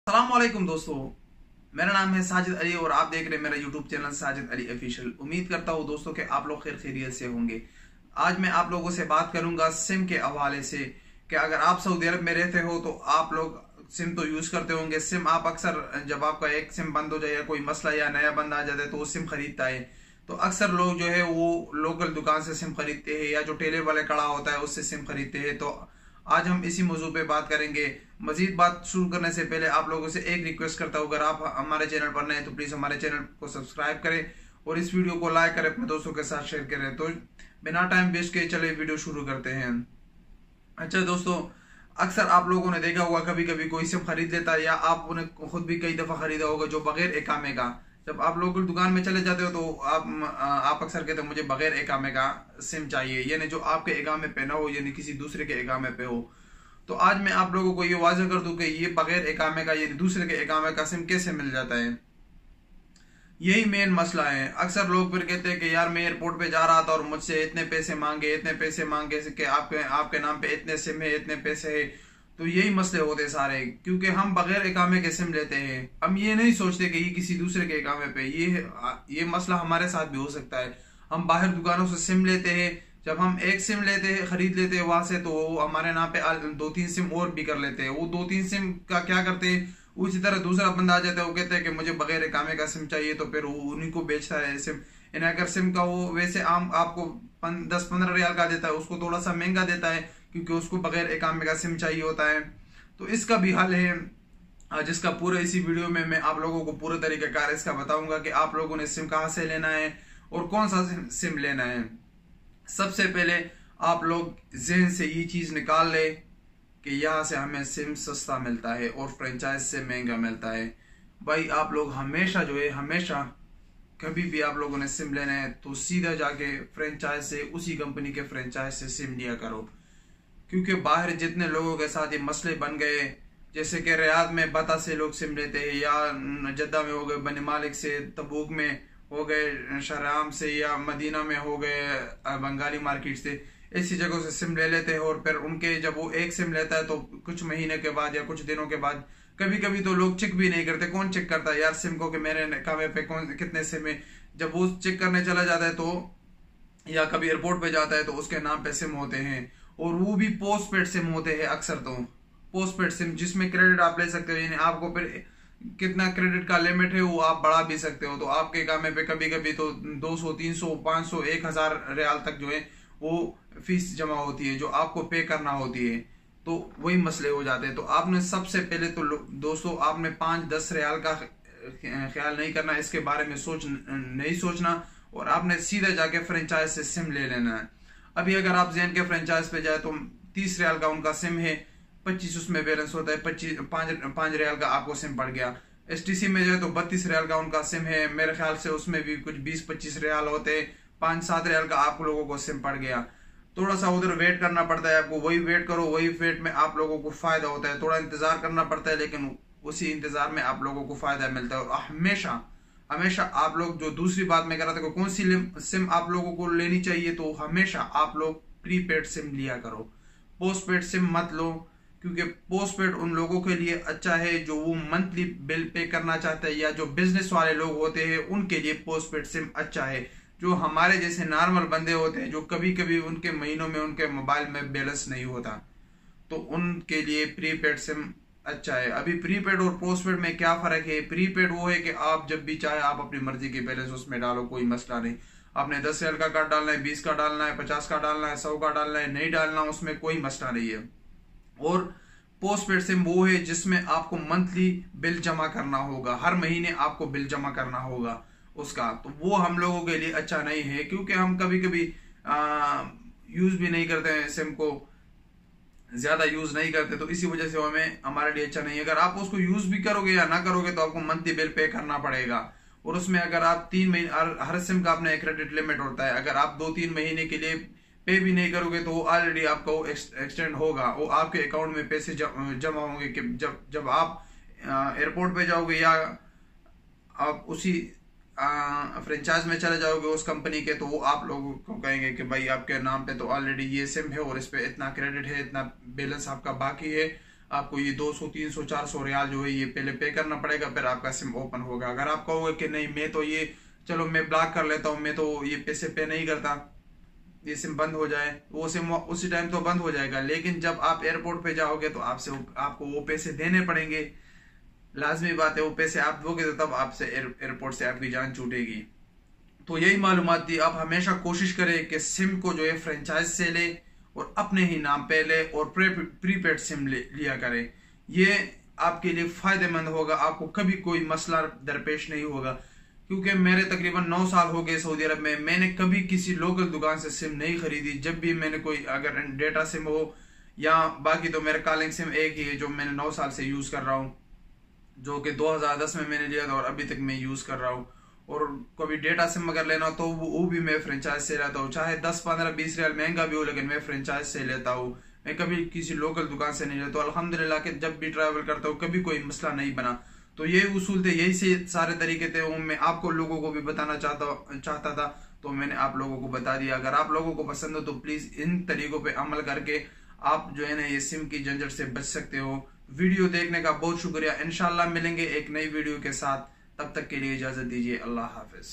अस्सलाम वालेकुम दोस्तों, मेरा नाम है साजिद अली और आप देख रहे हैं मेरा YouTube channel Sajid Ali official. उम्मीद करता हूँ दोस्तों कि आप लोग खैर खैरियत से होंगे। आज मैं आप लोगों से बात करूंगा सिम के हवाले से कि अगर आप सऊदी अरब में रहते हो तो आप लोग सिम तो यूज करते होंगे। सिम आप अक्सर जब आपका एक सिम बंद हो जाए या कोई मसला या नया बंद आ जाता है तो वो सिम खरीदता है। तो अक्सर लोग जो है वो लोकल दुकान से सिम खरीदते हैं या जो ठेले वाले कड़ा होता है उससे सिम खरीदते हैं। तो आज हम इसी मौजू पे बात करेंगे। मजीद बात शुरू करने से पहले आप लोगों से एक रिक्वेस्ट करता हूँ, अगर आप हमारे चैनल पर नए हैं तो प्लीज हमारे चैनल को सब्सक्राइब करें और इस वीडियो को लाइक करें, अपने दोस्तों के साथ शेयर करें। तो बिना टाइम वेस्ट किए चले वीडियो शुरू करते हैं। अच्छा दोस्तों, अक्सर आप लोगों ने देखा होगा कभी कभी कोई सिम खरीद लेता है या आपने खुद भी कई दफा खरीदा होगा जो बगैर इकामे का। जब आप लोकल दुकान में चले जाते हो तो आप अक्सर कहते हो मुझे बगैर इकामे का सिम चाहिए, यानी जो आपके इकामे पे ना हो, यानी किसी दूसरे के इकामे पे हो। तो आज मैं आप लोगों को ये वाज़ह कर दूं कि ये बगैर इकामे का यानी दूसरे के इकामे का सिम कैसे मिल जाता है। यही मेन मसला है। अक्सर लोग फिर कहते हैं कि यार मैं एयरपोर्ट पे जा रहा था और मुझसे इतने पैसे मांगे कि आपके आपके नाम पे इतने सिम है, इतने पैसे है। तो यही मसले होते हैं सारे, क्योंकि हम बगैर इकामे के सिम लेते हैं। हम ये नहीं सोचते कि ये किसी दूसरे के इकामे पे ये मसला हमारे साथ भी हो सकता है। हम बाहर दुकानों से सिम लेते हैं, जब हम एक सिम लेते हैं खरीद लेते हैं वहां से, तो वो हमारे नाम पे 2-3 सिम और भी कर लेते हैं। वो 2-3 सिम का क्या करते हैं, उसी तरह दूसरा बंदा आ जाता है, वो कहते हैं कि मुझे बगैर इकामे का सिम चाहिए, तो फिर वो उन्हीं को बेचता है सिम। यानी अगर सिम का वो वैसे आम आपको 10-15 रियाल का देता है, उसको थोड़ा सा महंगा देता है क्योंकि उसको बगैर इकामे का सिम चाहिए होता है। तो इसका भी हल है जिसका पूरा इसी वीडियो में मैं आप लोगों को पूरे तरीकेकार इसका बताऊंगा कि आप लोगों ने सिम कहाँ से लेना है और कौन सा सिम लेना है। सबसे पहले आप लोग जहन से ये चीज निकाल ले कि यहाँ से हमें सिम सस्ता मिलता है और फ्रेंचाइज से महंगा मिलता है। भाई आप लोग हमेशा जो है हमेशा कभी भी आप लोगों ने सिम लेना है तो सीधा जाके फ्रेंचाइज से, उसी कंपनी के फ्रेंचाइज से सिम लिया करो। क्योंकि बाहर जितने लोगों के साथ ये मसले बन गए, जैसे कि रियाद में बता से लोग सिम लेते हैं, या जद्दा में हो गए बनी मालिक से, तबूक में हो गए शराम से, या मदीना में हो गए बंगाली मार्केट से, ऐसी जगहों से सिम ले लेते हैं। और फिर उनके जब वो एक सिम लेता है तो कुछ महीने के बाद या कुछ दिनों के बाद, कभी कभी तो लोग चेक भी नहीं करते। कौन चेक करता है यार सिम को कि मेरे कामे पे कौन कितने सिम है। जब वो चेक करने चला जाता है तो, या कभी एयरपोर्ट पे जाता है तो उसके नाम पे सिम होते हैं, और वो भी पोस्ट पेड सिम होते हैं अक्सर। तो पोस्ट पेड सिम जिसमें क्रेडिट आप ले सकते हो, यानी आपको फिर कितना क्रेडिट का लिमिट है वो आप बढ़ा भी सकते हो। तो आपके कामे पे कभी कभी तो 200, 300, 500, 1000 रियाल तक जो है वो फीस जमा होती है जो आपको पे करना होती है। तो वही मसले हो जाते हैं। तो आपने सबसे पहले तो दोस्तों आपने 5-10 रियाल का ख्याल नहीं करना, इसके बारे में नहीं सोचना, और आपने सीधा जाके फ्रेंचाइज से सिम ले लेना है। अभी अगर आप जैन के फ्रेंचाइज पे जाए तो 30 रियाल का उनका सिम है, 25 उसमें बैलेंस होता है, 5 रियाल का आपको सिम पड़ गया। एसटीसी में जाए तो 32 रियाल का उनका सिम है, मेरे ख्याल से उसमें भी कुछ 20-25 रियाल होते हैं, 5-7 रियाल का आप लोगों को सिम पड़ गया। थोड़ा सा उधर वेट करना पड़ता है आपको, वही वेट करो, वही वेट में आप लोगों को फायदा होता है। थोड़ा इंतजार करना पड़ता है लेकिन उसी इंतजार में आप लोगों को फायदा मिलता है। और हमेशा हमेशा आप लोग, जो दूसरी बात मैं कह रहा था कौन सी सिम आप लोगों को लेनी चाहिए, तो हमेशा आप लोग प्रीपेड सिम लिया करो, पोस्ट पेड सिम मत लो। क्योंकि पोस्ट पेड उन लोगों के लिए अच्छा है जो वो मंथली बिल पे करना चाहते हैं, या जो बिजनेस वाले लोग होते हैं उनके लिए पोस्ट पेड सिम अच्छा है। जो हमारे जैसे नॉर्मल बंदे होते हैं जो कभी कभी उनके महीनों में उनके मोबाइल में बैलेंस नहीं होता, तो उनके लिए प्रीपेड सिम अच्छा है। अभी प्रीपेड और पोस्टपेड में क्या फर्क है? प्रीपेड वो है कि आप जब भी चाहे आप अपनी मर्जी की बैलेंस उसमें डालो, कोई मसला नहीं। आपने 10 रियाल का कार्ड डालना है, 20 का डालना है, 50 का डालना है, 100 का डालना है, नहीं डालना, उसमें कोई मसला नहीं है। और पोस्टपेड सिम वो है जिसमें आपको मंथली बिल जमा करना होगा, हर महीने आपको बिल जमा करना होगा उसका। तो वो हम लोगों के लिए अच्छा नहीं है, क्योंकि हम कभी कभी यूज भी नहीं करते हैं सिम को, ज्यादा यूज नहीं करते, तो इसी वजह से हमें हमारे लिए अच्छा नहीं है। अगर आप उसको यूज भी करोगे या ना करोगे तो आपको मंथली बिल पे करना पड़ेगा। और उसमें अगर आप 3 महीने, हर सिम का अपना एक क्रेडिट लिमिट होता है, अगर आप 2-3 महीने के लिए पे भी नहीं करोगे तो ऑलरेडी आपका वो एक्सटेंड होगा, वो आपके अकाउंट में पैसे जमा होंगे कि जब आप एयरपोर्ट पे जाओगे या आप उसी फ्रेंचाइज में चले जाओगे उस कंपनी के, तो वो आप लोगों को कहेंगे कि भाई आपके नाम पे तो ऑलरेडी ये सिम है और इस पे इतना क्रेडिट है, इतना बैलेंस आपका बाकी है, आपको ये 200 300 400 रियाल जो है ये पहले पे करना पड़ेगा, फिर आपका सिम ओपन होगा। अगर आप कहोगे कि नहीं मैं तो ये चलो मैं ब्लॉक कर लेता हूँ, मैं तो ये पैसे पे नहीं करता, ये सिम बंद हो जाए, वो सिम उसी टाइम तो बंद हो जाएगा, लेकिन जब आप एयरपोर्ट पे जाओगे तो आपको वो पैसे देने पड़ेंगे। लाजमी बात है, वो पैसे आप दोगे तो तब आपसे एयरपोर्ट से आपकी जान छूटेगी। तो यही मालूमात थी। आप हमेशा कोशिश करें कि सिम को जो है फ्रेंचाइज से ले और अपने ही नाम पे ले और प्रीपेड सिम लिया करें। ये आपके लिए फायदेमंद होगा, आपको कभी कोई मसला दरपेश नहीं होगा। क्योंकि मेरे तकरीबन 9 साल हो गए सऊदी अरब में, मैंने कभी किसी लोकल दुकान से सिम नहीं खरीदी। जब भी मैंने कोई अगर डेटा सिम हो या बाकी तो मेरा कॉलिंग सिम एक ही है जो मैंने 9 साल से यूज कर रहा हूँ, जो कि 2010 में मैंने लिया था और अभी तक मैं यूज कर रहा हूँ। और कभी डेटा सिम अगर लेना हो तो वो भी मैं फ्रेंचाइज से लेता हूँ, चाहे 10 15 20 रियाल महंगा भी हो, लेकिन मैं फ्रेंचाइज से लेता हूँ। मैं कभी किसी लोकल दुकान से नहीं लेता। अल्हम्दुलिल्लाह कि जब भी ट्रैवल करता हूँ कभी कोई मसला नहीं बना। तो यही उसूल थे, यही से सारे तरीके थे, वो मैं आपको लोगों को भी बताना चाहता था, तो मैंने आप लोगों को बता दिया। अगर आप लोगों को पसंद हो तो प्लीज इन तरीकों पे अमल करके आप जो है ना ये सिम की झंझट से बच सकते हो। वीडियो देखने का बहुत शुक्रिया। इंशाल्लाह मिलेंगे एक नई वीडियो के साथ, तब तक के लिए इजाजत दीजिए। अल्लाह हाफिज।